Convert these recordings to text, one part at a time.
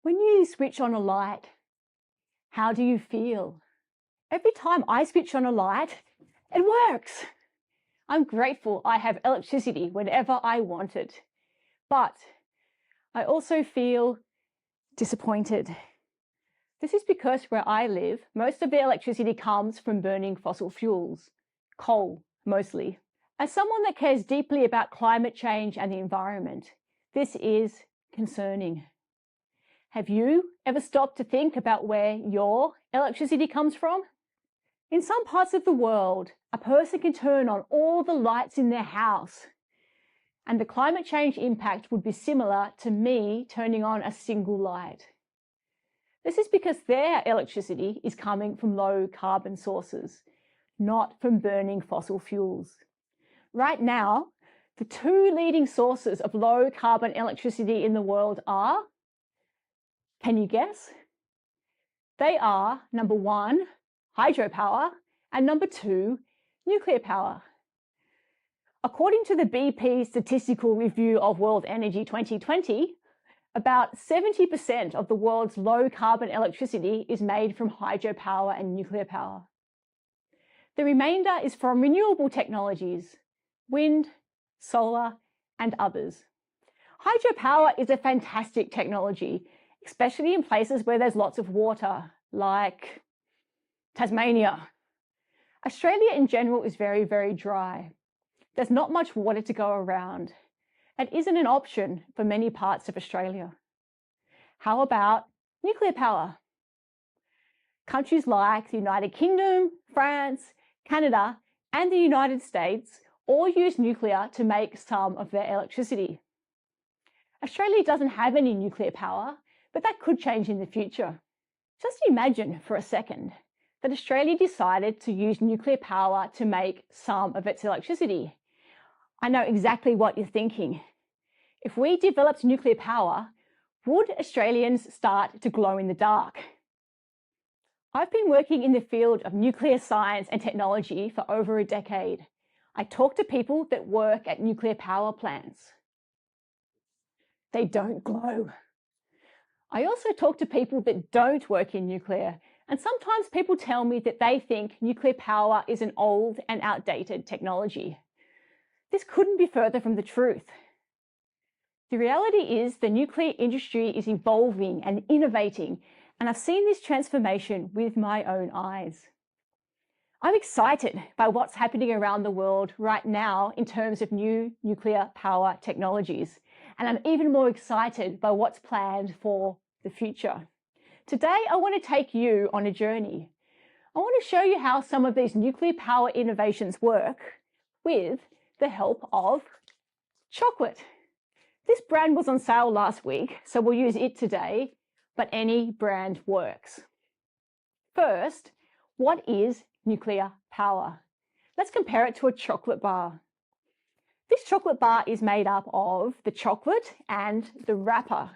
When you switch on a light, how do you feel? Every time I switch on a light, it works. I'm grateful I have electricity whenever I want it. But I also feel disappointed. This is because where I live, most of the electricity comes from burning fossil fuels, coal mostly. As someone that cares deeply about climate change and the environment, this is concerning. Have you ever stopped to think about where your electricity comes from? In some parts of the world, a person can turn on all the lights in their house, and the climate change impact would be similar to me turning on a single light. This is because their electricity is coming from low carbon sources, not from burning fossil fuels. Right now, the two leading sources of low carbon electricity in the world are, can you guess? They are, number one, hydropower, and number two, nuclear power. According to the BP Statistical Review of World Energy 2020, about 70% of the world's low carbon electricity is made from hydropower and nuclear power. The remainder is from renewable technologies, wind, solar, and others. Hydropower is a fantastic technology, especially in places where there's lots of water, like Tasmania. Australia in general is very, very dry. There's not much water to go around. It isn't an option for many parts of Australia. How about nuclear power? Countries like the United Kingdom, France, Canada, and the United States all use nuclear to make some of their electricity. Australia doesn't have any nuclear power, but that could change in the future. Just imagine for a second that Australia decided to use nuclear power to make some of its electricity. I know exactly what you're thinking. If we developed nuclear power, would Australians start to glow in the dark? I've been working in the field of nuclear science and technology for over a decade. I talk to people that work at nuclear power plants. They don't glow. I also talk to people that don't work in nuclear, and sometimes people tell me that they think nuclear power is an old and outdated technology. This couldn't be further from the truth. The reality is the nuclear industry is evolving and innovating, and I've seen this transformation with my own eyes. I'm excited by what's happening around the world right now in terms of new nuclear power technologies, and I'm even more excited by what's planned for the future. Today, I want to take you on a journey. I want to show you how some of these nuclear power innovations work with the help of chocolate. This brand was on sale last week, so we'll use it today, but any brand works. First, what is nuclear power? Let's compare it to a chocolate bar. This chocolate bar is made up of the chocolate and the wrapper.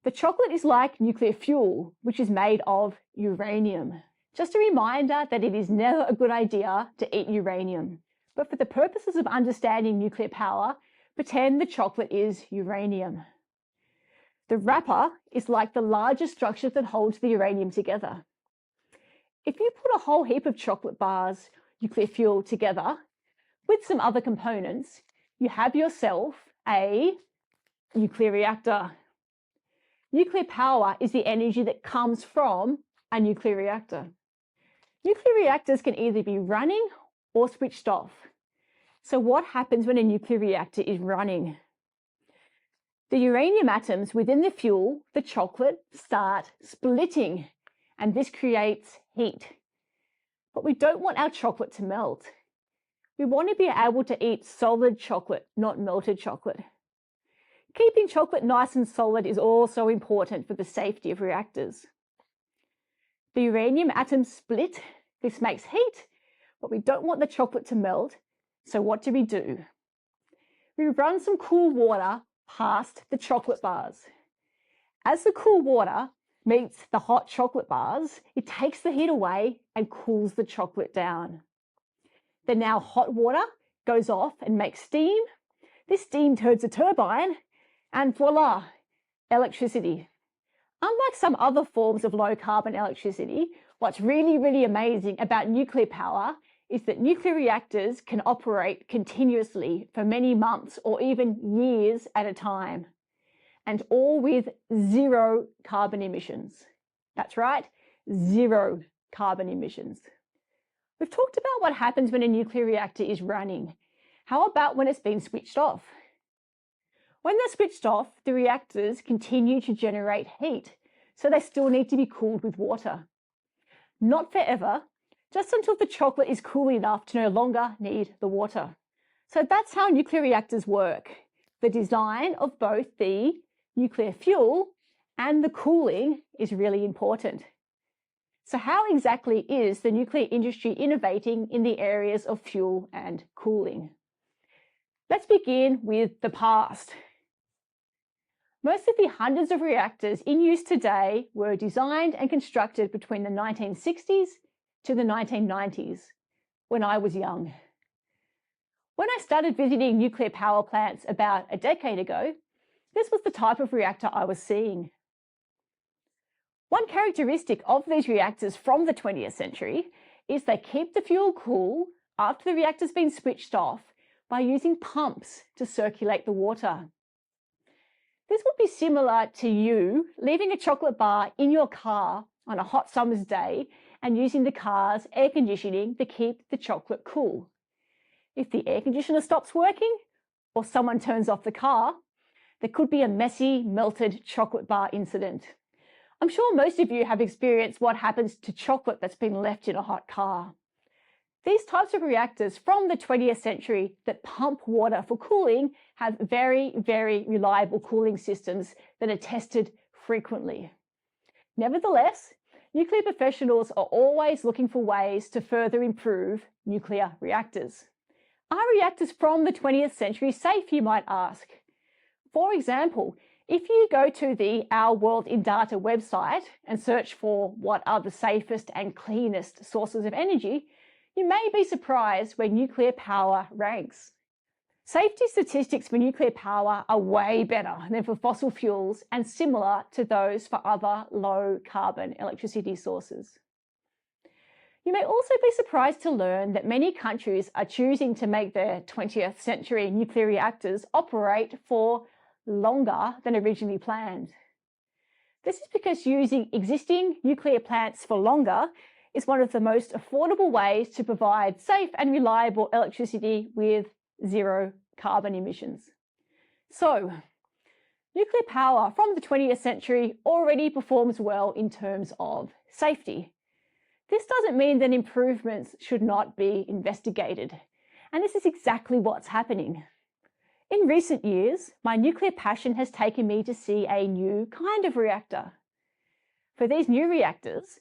The chocolate is like nuclear fuel, which is made of uranium. Just a reminder that it is never a good idea to eat uranium. But for the purposes of understanding nuclear power, pretend the chocolate is uranium. The wrapper is like the largest structure that holds the uranium together. If you put a whole heap of chocolate bars, nuclear fuel together with some other components, you have yourself a nuclear reactor. Nuclear power is the energy that comes from a nuclear reactor. Nuclear reactors can either be running or switched off. So what happens when a nuclear reactor is running? The uranium atoms within the fuel, the chocolate, start splitting, and this creates heat. But we don't want our chocolate to melt. We want to be able to eat solid chocolate, not melted chocolate. Keeping chocolate nice and solid is also important for the safety of reactors. The uranium atoms split. This makes heat, but we don't want the chocolate to melt. So what do? We run some cool water past the chocolate bars. As the cool water meets the hot chocolate bars, it takes the heat away and cools the chocolate down. The now hot water goes off and makes steam. This steam turns a turbine, and voila, electricity. Unlike some other forms of low carbon electricity, what's really amazing about nuclear power is that nuclear reactors can operate continuously for many months or even years at a time, and all with zero carbon emissions. That's right, zero carbon emissions. We've talked about what happens when a nuclear reactor is running. How about when it's been switched off? When they're switched off, the reactors continue to generate heat, so they still need to be cooled with water. Not forever, just until the chocolate is cool enough to no longer need the water. So that's how nuclear reactors work. The design of both the nuclear fuel and the cooling is really important. So how exactly is the nuclear industry innovating in the areas of fuel and cooling? Let's begin with the past. Most of the hundreds of reactors in use today were designed and constructed between the 1960s to the 1990s, when I was young. When I started visiting nuclear power plants about a decade ago, this was the type of reactor I was seeing. One characteristic of these reactors from the 20th century is they keep the fuel cool after the reactor's been switched off by using pumps to circulate the water. This would be similar to you leaving a chocolate bar in your car on a hot summer's day and using the car's air conditioning to keep the chocolate cool. If the air conditioner stops working or someone turns off the car, there could be a messy, melted chocolate bar incident. I'm sure most of you have experienced what happens to chocolate that's been left in a hot car. These types of reactors from the 20th century that pump water for cooling have very reliable cooling systems that are tested frequently. Nevertheless, nuclear professionals are always looking for ways to further improve nuclear reactors. Are reactors from the 20th century safe, you might ask? For example, if you go to the Our World in Data website and search for what are the safest and cleanest sources of energy, you may be surprised where nuclear power ranks. Safety statistics for nuclear power are way better than for fossil fuels and similar to those for other low carbon electricity sources. You may also be surprised to learn that many countries are choosing to make their 20th century nuclear reactors operate for longer than originally planned. This is because using existing nuclear plants for longer is one of the most affordable ways to provide safe and reliable electricity with zero carbon emissions. So, nuclear power from the 20th century already performs well in terms of safety. This doesn't mean that improvements should not be investigated, and this is exactly what's happening. In recent years, my nuclear passion has taken me to see a new kind of reactor. For these new reactors,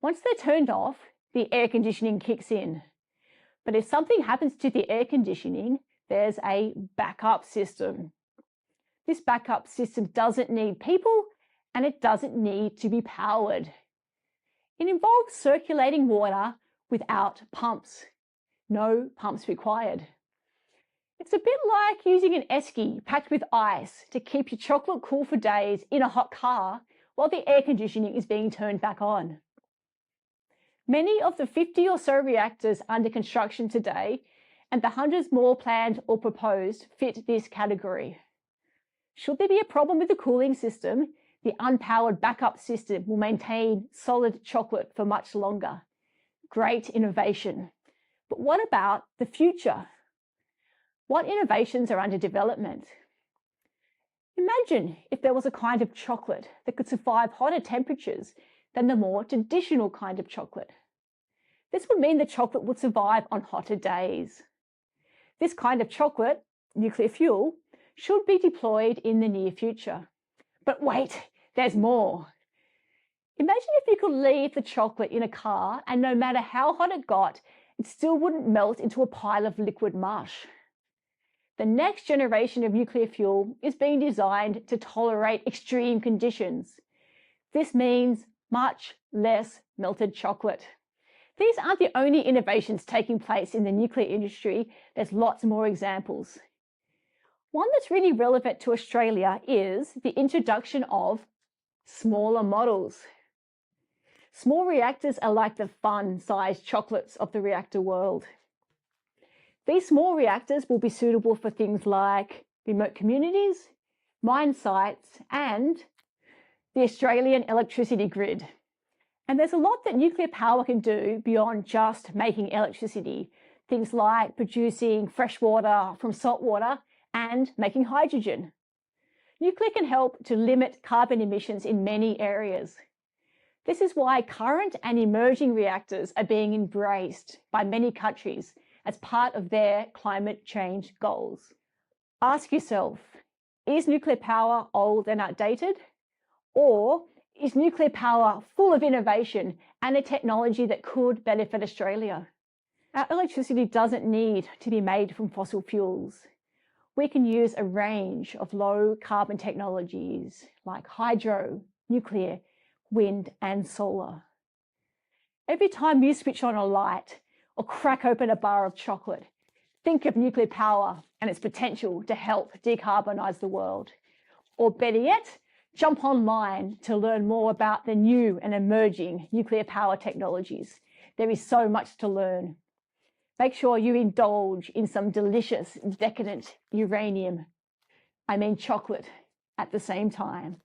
once they're turned off, the air conditioning kicks in. But if something happens to the air conditioning, there's a backup system. This backup system doesn't need people and it doesn't need to be powered. It involves circulating water without pumps. No pumps required. It's a bit like using an esky packed with ice to keep your chocolate cool for days in a hot car while the air conditioning is being turned back on. Many of the 50 or so reactors under construction today and the hundreds more planned or proposed fit this category. Should there be a problem with the cooling system, the unpowered backup system will maintain solid chocolate for much longer. Great innovation. But what about the future? What innovations are under development? Imagine if there was a kind of chocolate that could survive hotter temperatures than the more traditional kind of chocolate. This would mean the chocolate would survive on hotter days. This kind of chocolate, nuclear fuel, should be deployed in the near future. But wait, there's more. Imagine if you could leave the chocolate in a car and no matter how hot it got, it still wouldn't melt into a pile of liquid mush. The next generation of nuclear fuel is being designed to tolerate extreme conditions. This means much less melted chocolate. These aren't the only innovations taking place in the nuclear industry. There's lots more examples. One that's really relevant to Australia is the introduction of Smaller models. Small reactors are like the fun-sized chocolates of the reactor world. These small reactors will be suitable for things like remote communities, mine sites, and the Australian electricity grid. And there's a lot that nuclear power can do beyond just making electricity. Things like producing fresh water from salt water and making hydrogen. Nuclear can help to limit carbon emissions in many areas. This is why current and emerging reactors are being embraced by many countries as part of their climate change goals. Ask yourself, is nuclear power old and outdated? Or is nuclear power full of innovation and a technology that could benefit Australia? Our electricity doesn't need to be made from fossil fuels. We can use a range of low carbon technologies like hydro, nuclear, wind and solar. Every time you switch on a light or crack open a bar of chocolate, think of nuclear power and its potential to help decarbonize the world. Or better yet, jump online to learn more about the new and emerging nuclear power technologies. There is so much to learn. Make sure you indulge in some delicious, decadent chocolate at the same time.